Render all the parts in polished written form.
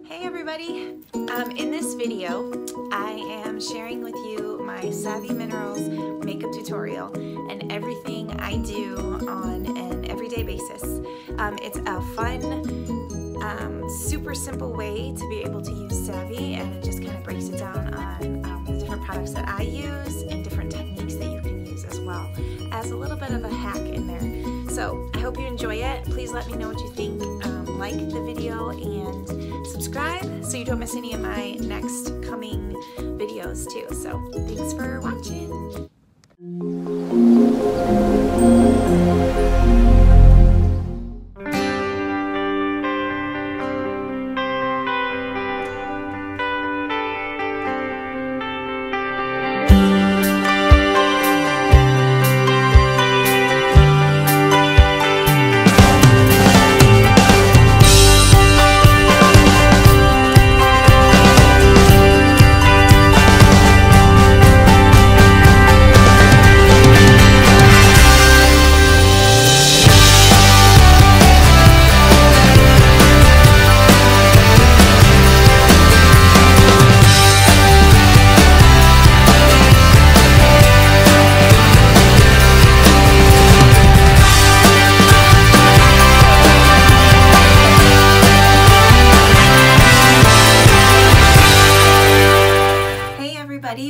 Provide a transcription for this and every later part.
Hey everybody! In this video, I am sharing with you my Savvy Minerals makeup tutorial and everything I do on an everyday basis. It's a fun, super simple way to be able to use Savvy, and it just kind of breaks it down on the different products that I use and different techniques that you can use as well as a little bit of a hack in there. So I hope you enjoy it. Please let me know what you think. Like the video and subscribe so you don't miss any of my next coming videos too. So thanks for watching.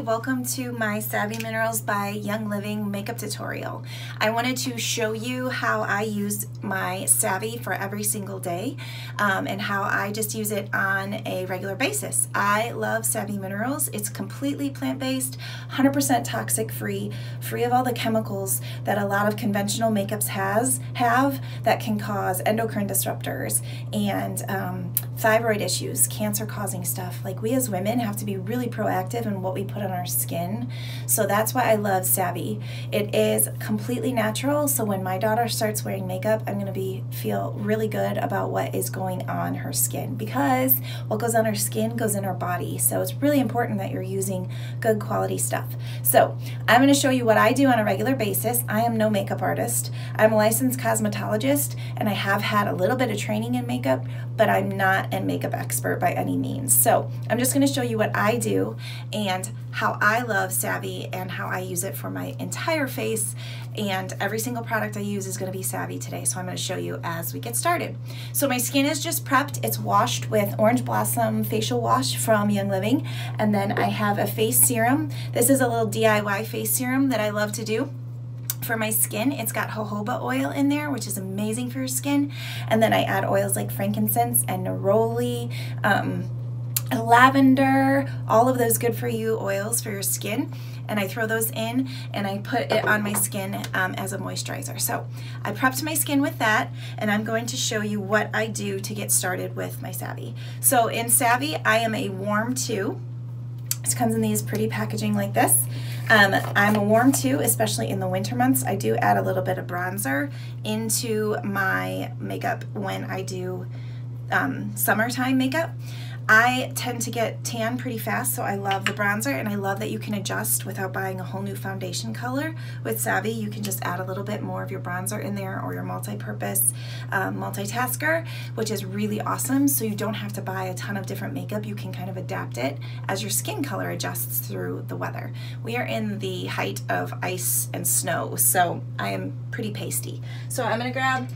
Welcome to my Savvy Minerals by Young Living makeup tutorial. I wanted to show you how I use my Savvy for every single day and how I just use it on a regular basis. I love Savvy Minerals. It's completely plant-based, 100% toxic free, free of all the chemicals that a lot of conventional makeups have that can cause endocrine disruptors and thyroid issues, cancer-causing stuff. Like, we as women have to be really proactive in what we put on our skin. So that's why I love Savvy. It is completely natural, so when my daughter starts wearing makeup, I'm going to feel really good about what is going on her skin, because what goes on her skin goes in her body. So it's really important that you're using good quality stuff. So I'm going to show you what I do on a regular basis. I am no makeup artist. I'm a licensed cosmetologist, and I have had a little bit of training in makeup, but I'm not a makeup expert by any means. So I'm just going to show you what I do and how I love Savvy and how I use it for my entire face, and every single product I use is going to be Savvy today, so I'm going to show you as we get started. So my skin is just prepped. It's washed with Orange Blossom facial wash from Young Living, and then I have a face serum. This is a little DIY face serum that I love to do for my skin. It's got jojoba oil in there, which is amazing for your skin, and then I add oils like frankincense and neroli, lavender, all of those good for you oils for your skin, and I throw those in and I put it on my skin as a moisturizer. So I prepped my skin with that, and I'm going to show you what I do to get started with my Savvy. So in Savvy, I am a warm 2. It comes in these pretty packaging like this. I'm a warm 2, especially in the winter months. I do add a little bit of bronzer into my makeup when I do summertime makeup. I tend to get tan pretty fast, so I love the bronzer, and I love that you can adjust without buying a whole new foundation color. With Savvy, you can just add a little bit more of your bronzer in there, or your multi-purpose multitasker, which is really awesome, so you don't have to buy a ton of different makeup. You can kind of adapt it as your skin color adjusts through the weather. We are in the height of ice and snow, so I am pretty pasty. So I'm going to grab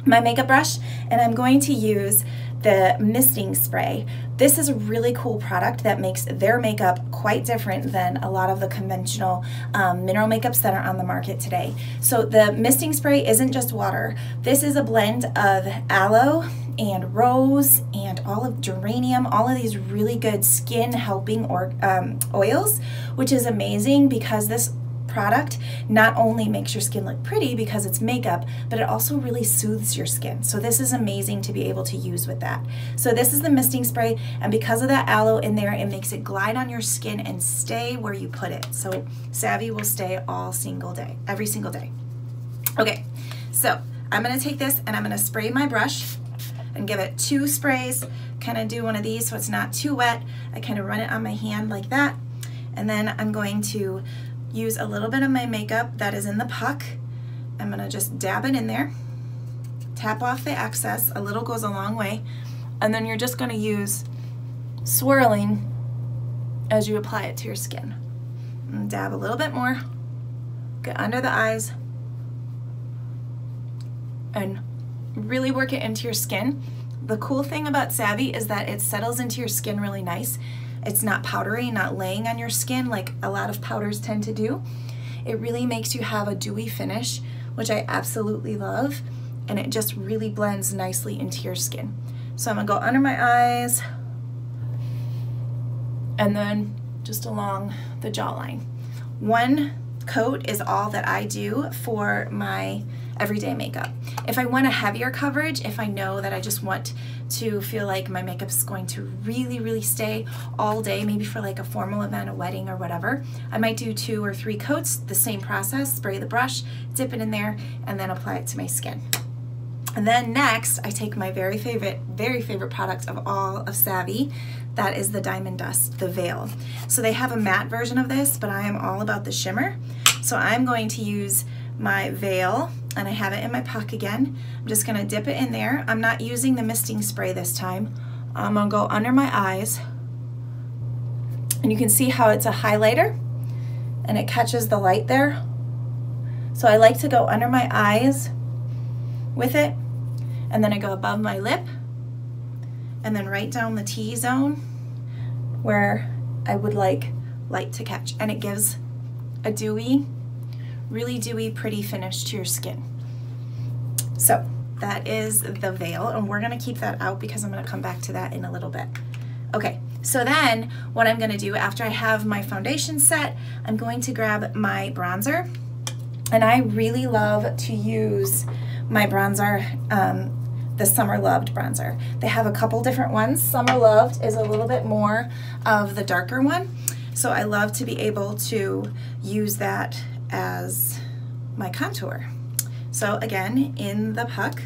my makeup brush, and I'm going to use the misting spray. This is a really cool product that makes their makeup quite different than a lot of the conventional mineral makeups that are on the market today. So the misting spray isn't just water. This is a blend of aloe and rose and all of geranium, all of these really good skin helping oils, which is amazing because this product not only makes your skin look pretty because it's makeup, but it also really soothes your skin. So this is amazing to be able to use with that. So this is the misting spray, and because of that aloe in there, it makes it glide on your skin and stay where you put it. So Savvy will stay every single day. Okay, so I'm going to take this and I'm going to spray my brush and give it 2 sprays. Kind of do one of these so it's not too wet. I kind of run it on my hand like that, and then I'm going to use a little bit of my makeup that is in the puck. I'm gonna just dab it in there, tap off the excess. A little goes a long way. And then you're just going to use swirling as you apply it to your skin. And dab a little bit more, get under the eyes, and really work it into your skin. The cool thing about Savvy is that it settles into your skin really nice. It's not powdery, not laying on your skin like a lot of powders tend to do. It really makes you have a dewy finish, which I absolutely love, and it just really blends nicely into your skin. So I'm gonna go under my eyes and then just along the jawline. One coat is all that I do for my everyday makeup. If I want a heavier coverage, if I know that I just want to feel like my makeup's going to really stay all day, maybe for like a formal event, a wedding or whatever, I might do 2 or 3 coats, the same process, spray the brush, dip it in there, and then apply it to my skin. And then next, I take my very favorite product of all of Savvy. That is the Diamond Dust, the Veil. So they have a matte version of this, but I am all about the shimmer. So I'm going to use my Veil, and I have it in my puck again. I'm just gonna dip it in there. I'm not using the misting spray this time. I'm gonna go under my eyes, and you can see how it's a highlighter, and it catches the light there. So I like to go under my eyes with it, and then I go above my lip, and then right down the T-zone where I would like light to catch, and it gives a dewy, really dewy, pretty finish to your skin. So that is the Veil, and we're gonna keep that out because I'm gonna come back to that in a little bit. Okay, so then what I'm gonna do after I have my foundation set, I'm going to grab my bronzer, and I really love to use my bronzer, the Summer Loved bronzer. They have a couple different ones. Summer Loved is a little bit more of the darker one, so I love to be able to use that as my contour. So again, in the puck,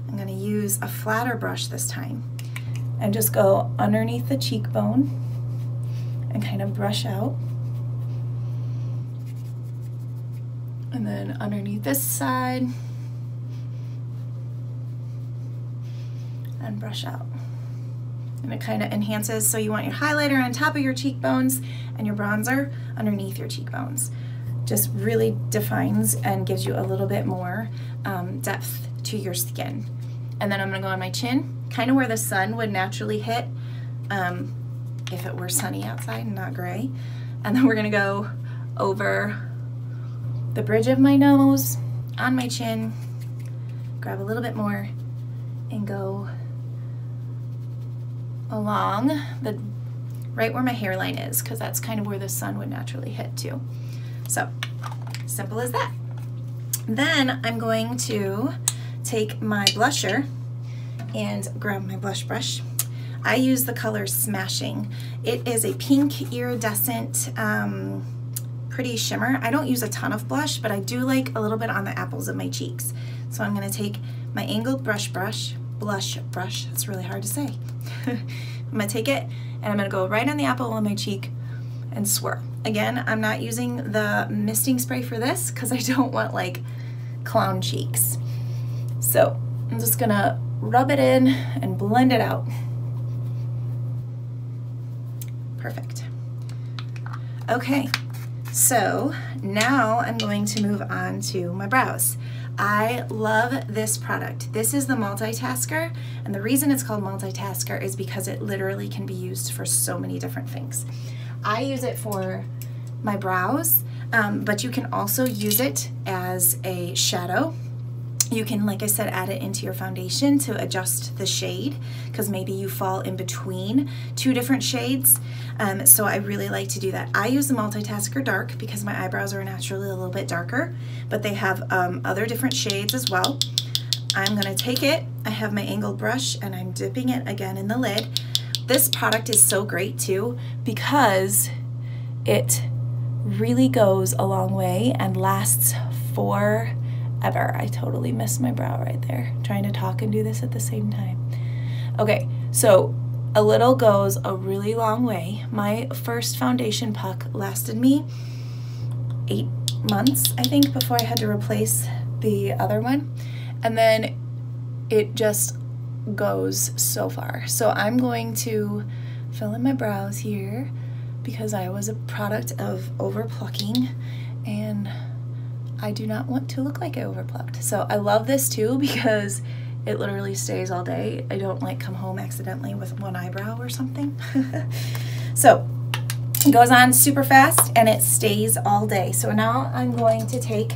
I'm going to use a flatter brush this time and just go underneath the cheekbone and kind of brush out. And then underneath this side and brush out. And it kind of enhances, so you want your highlighter on top of your cheekbones and your bronzer underneath your cheekbones. Just really defines and gives you a little bit more depth to your skin. And then I'm gonna go on my chin, kind of where the sun would naturally hit if it were sunny outside and not gray. And then we're gonna go over the bridge of my nose, on my chin, grab a little bit more, and go along the right where my hairline is, because that's kind of where the sun would naturally hit too. So, simple as that. Then I'm going to take my blusher and grab my blush brush. I use the color Smashing. It is a pink iridescent pretty shimmer. I don't use a ton of blush, but I do like a little bit on the apples of my cheeks. So I'm gonna take my angled blush brush, that's really hard to say. I'm gonna take it and I'm gonna go right on the apple of my cheek and swirl. Again, I'm not using the misting spray for this because I don't want like clown cheeks. So I'm just gonna rub it in and blend it out. Perfect. Okay, so now I'm going to move on to my brows. I love this product. This is the Multitasker, and the reason it's called Multitasker is because it literally can be used for so many different things. I use it for my brows, but you can also use it as a shadow. You can, like I said, add it into your foundation to adjust the shade, because maybe you fall in between 2 different shades. So I really like to do that. I use the Multitasker Dark because my eyebrows are naturally a little bit darker, but they have other different shades as well. I'm gonna take it, I have my angled brush, and I'm dipping it again in the lid. This product is so great too because it really goes a long way and lasts forever. I totally missed my brow right there, trying to talk and do this at the same time. Okay, so a little goes a really long way. My first foundation puck lasted me 8 months, I think, before I had to replace the other one. And then it just goes so far. So I'm going to fill in my brows here because I was a product of overplucking and I do not want to look like I overplucked. So I love this too because it literally stays all day. I don't like come home accidentally with one eyebrow or something. So it goes on super fast and it stays all day. So now I'm going to take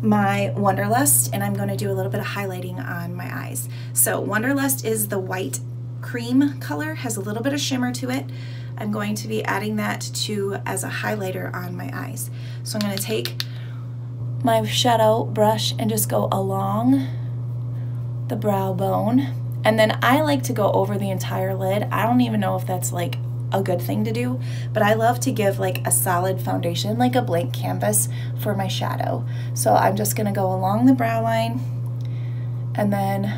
my Wanderlust and I'm going to do a little bit of highlighting on my eyes. So Wanderlust is the white cream color, has a little bit of shimmer to it. I'm going to be adding that to as a highlighter on my eyes. So I'm going to take my shadow brush and just go along the brow bone, and then I like to go over the entire lid. I don't even know if that's like a good thing to do, but I love to give like a solid foundation, like a blank canvas for my shadow. So I'm just gonna go along the brow line, and then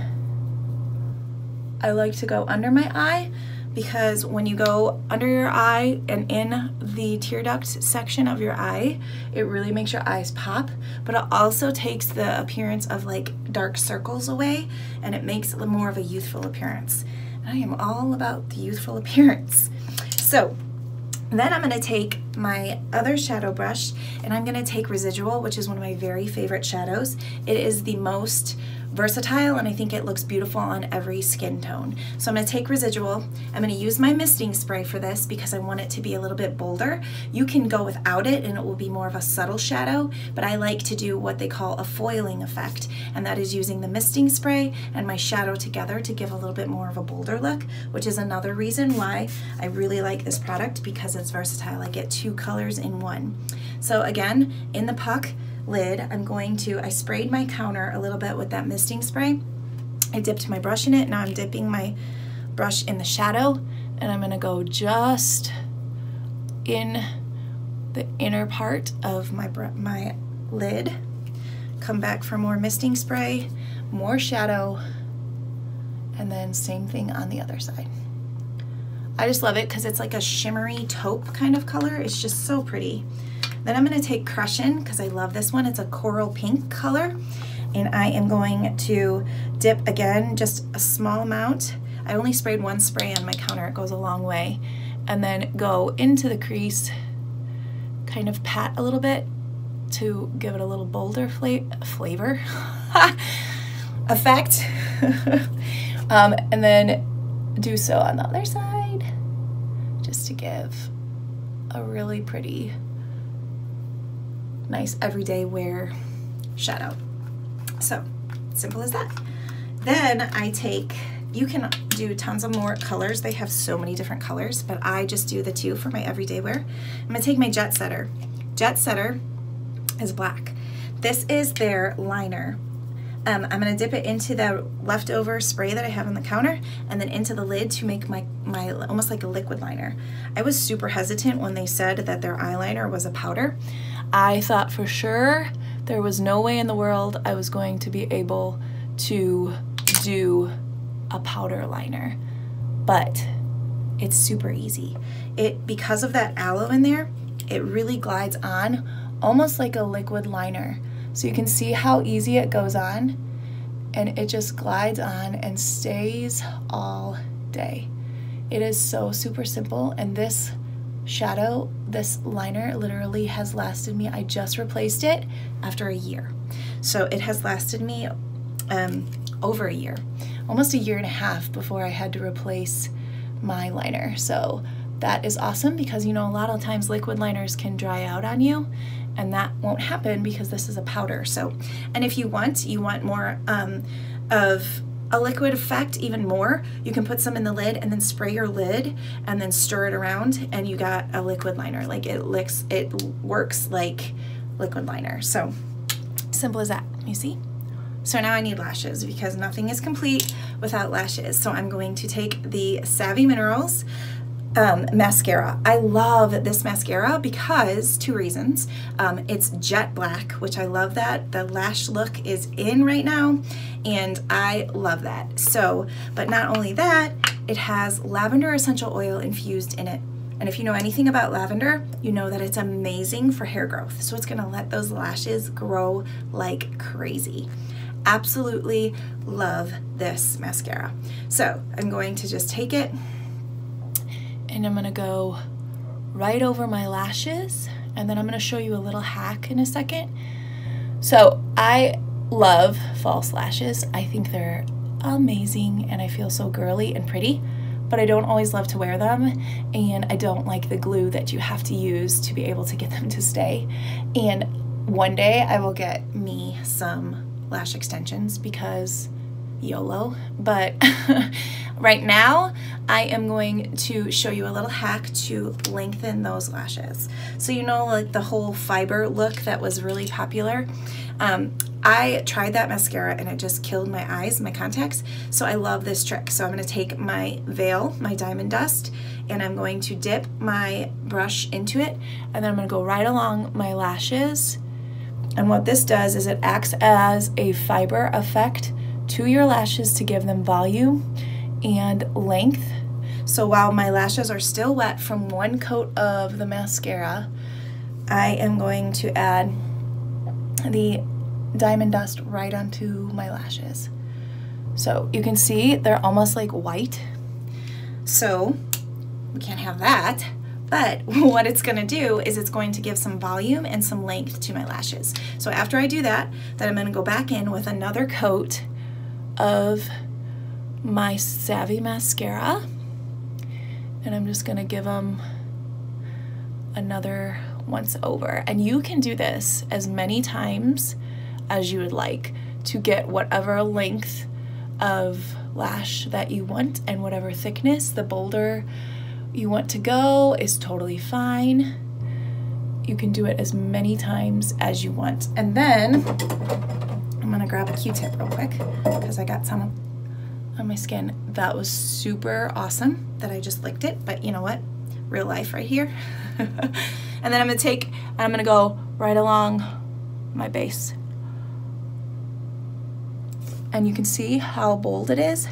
I like to go under my eye, because when you go under your eye and in the tear duct section of your eye, it really makes your eyes pop, but it also takes the appearance of like dark circles away, and it makes it more of a youthful appearance. And I am all about the youthful appearance. So then I'm going to take my other shadow brush and I'm going to take Residual, which is one of my very favorite shadows. It is the most versatile and I think it looks beautiful on every skin tone. So I'm going to take Residual. I'm going to use my misting spray for this because I want it to be a little bit bolder. You can go without it and it will be more of a subtle shadow, but I like to do what they call a foiling effect, and that is using the misting spray and my shadow together to give a little bit more of a bolder look, which is another reason why I really like this product, because it's versatile. I get two colors in one. So again, in the puck lid, I sprayed my counter a little bit with that misting spray. I dipped my brush in it. Now I'm dipping my brush in the shadow, and I'm gonna go just in the inner part of my lid. Come back for more misting spray, more shadow, and then same thing on the other side. I just love it because it's like a shimmery taupe kind of color. It's just so pretty. Then I'm going to take CRUSHIN because I love this one. It's a coral pink color, and I am going to dip again just a small amount. I only sprayed one spray on my counter. It goes a long way. And then go into the crease, kind of pat a little bit to give it a little bolder flavor effect. And then do so on the other side just to give a really pretty, nice everyday wear shadow. So simple as that. Then I take, you can do tons of more colors. They have so many different colors, but I just do the two for my everyday wear. I'm gonna take my Jet Setter. Jet Setter is black. This is their liner. I'm gonna dip it into the leftover spray that I have on the counter and then into the lid to make my almost like a liquid liner. I was super hesitant when they said that their eyeliner was a powder. I thought for sure there was no way in the world I was going to be able to do a powder liner, but it's super easy. Because of that aloe in there, it really glides on almost like a liquid liner. So you can see how easy it goes on, and it just glides on and stays all day. It is so super simple, and this shadow, this liner literally has lasted me, I just replaced it after a year. So it has lasted me over a year, almost a year and a half before I had to replace my liner. So that is awesome because, you know, a lot of times liquid liners can dry out on you, and that won't happen because this is a powder. So, and if you want more of a liquid effect, even more, you can put some in the lid and then spray your lid and then stir it around, and you got a liquid liner. Like it works like liquid liner. So simple as that, you see? So now I need lashes because nothing is complete without lashes. So I'm going to take the Savvy Minerals mascara. I love this mascara because two reasons. It's jet black, which I love that. The lash look is in right now, and I love that. So, but not only that, it has lavender essential oil infused in it. And if you know anything about lavender, you know that it's amazing for hair growth. So it's gonna let those lashes grow like crazy. absolutely love this mascara. So I'm going to just take it and I'm gonna go right over my lashes, and then I'm gonna show you a little hack in a second. So I love false lashes. I think they're amazing and I feel so girly and pretty, but I don't always love to wear them, and I don't like the glue that you have to use to be able to get them to stay. And one day I will get me some lash extensions because YOLO, but right now I am going to show you a little hack to lengthen those lashes. So you know, like the whole fiber look that was really popular, I tried that mascara and it just killed my eyes, my contacts. So I love this trick. So I'm going to take my veil, my diamond dust, and I'm going to dip my brush into it, and then I'm going to go right along my lashes. And what this does is it acts as a fiber effect to your lashes to give them volume and length. So while my lashes are still wet from one coat of the mascara, I am going to add the diamond dust right onto my lashes. So you can see they're almost like white. So we can't have that, but what it's gonna do is it's going to give some volume and some length to my lashes. So after I do that, then I'm gonna go back in with another coat of my Savvy mascara, and I'm just gonna give them another once over. And you can do this as many times as you would like to get whatever length of lash that you want and whatever thickness. The bolder you want to go is totally fine. You can do it as many times as you want. And then I'm gonna grab a Q-tip real quick because I got some on my skin. That was super awesome that I just licked it, but you know what? Real life right here. And then I'm gonna take, and I'm gonna go right along my base. And you can see how bold it is.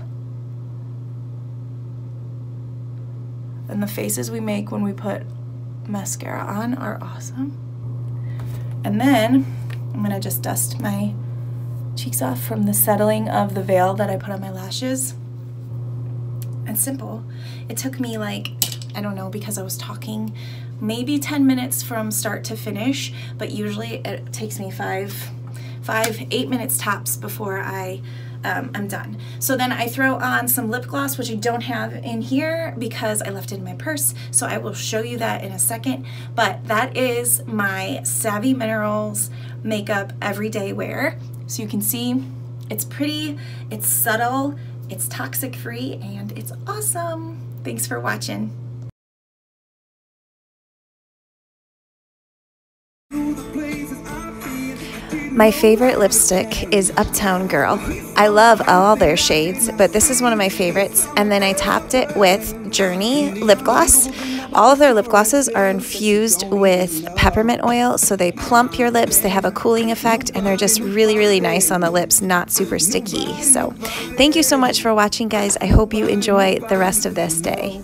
And the faces we make when we put mascara on are awesome. And then I'm gonna just dust my cheeks off from the settling of the veil that I put on my lashes. And simple. It took me like, I don't know, because I was talking, maybe 10 minutes from start to finish, but usually it takes me 8 minutes tops before I'm done. So then I throw on some lip gloss, which I don't have in here because I left it in my purse. So I will show you that in a second. But that is my Savvy Minerals makeup everyday wear. So you can see it's pretty, it's subtle, it's toxic free, and it's awesome. Thanks for watching. My favorite lipstick is Uptown Girl. I love all their shades, but this is one of my favorites. And then I topped it with Journey lip gloss. All of their lip glosses are infused with peppermint oil, so they plump your lips, they have a cooling effect, and they're just really, really nice on the lips, not super sticky. So thank you so much for watching, guys. I hope you enjoy the rest of this day.